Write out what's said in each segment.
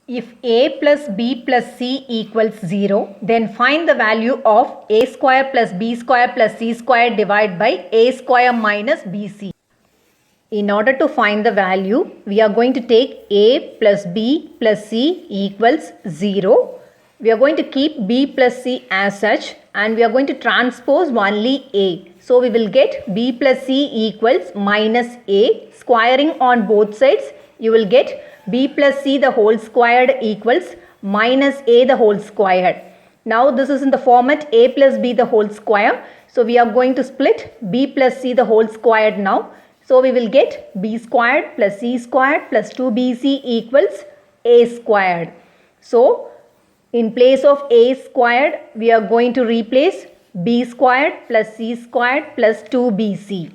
If a plus b plus c equals 0, then find the value of a square plus b square plus c square divided by a square minus bc. In order to find the value, we are going to take a plus b plus c equals 0. We are going to keep b plus c as such and we are going to transpose only a. So we will get b plus c equals minus a. Squaring on both sides, you will get b plus c the whole squared equals minus a the whole squared. Now this is in the format a plus b the whole square. So we are going to split b plus c the whole squared now. So we will get b squared plus c squared plus 2bc equals a squared. So in place of a squared, we are going to replace b squared plus c squared plus 2bc.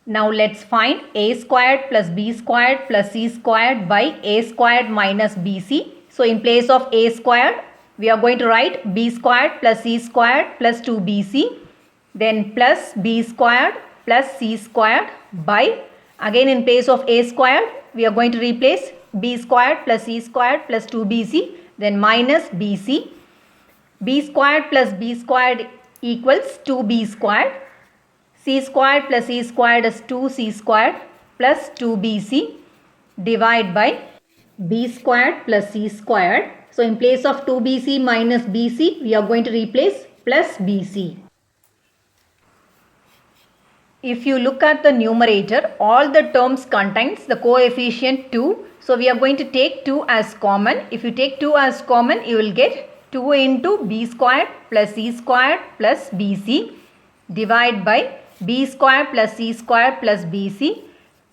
Now let's find a squared plus b squared plus c squared by a squared minus bc. So in place of a squared, we are going to write b squared plus c squared plus 2bc. Then plus b squared plus c squared by, again in place of a squared, we are going to replace b squared plus c squared plus 2bc. Then minus bc. B squared plus b squared equals 2b squared. C squared plus c squared is 2c squared plus 2bc divided by b squared plus c squared. So in place of 2bc minus bc, we are going to replace plus bc. If you look at the numerator, all the terms contains the coefficient 2. So we are going to take 2 as common. If you take 2 as common, you will get 2 into b squared plus c squared plus bc divided by b squared plus c squared plus bc.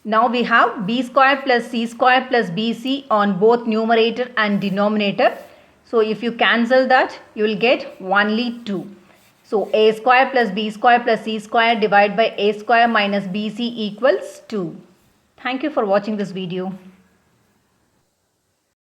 Now we have b squared plus c squared plus bc on both numerator and denominator. So if you cancel that, you will get only 2. So a square plus b square plus c square divided by a square minus bc equals 2. Thank you for watching this video.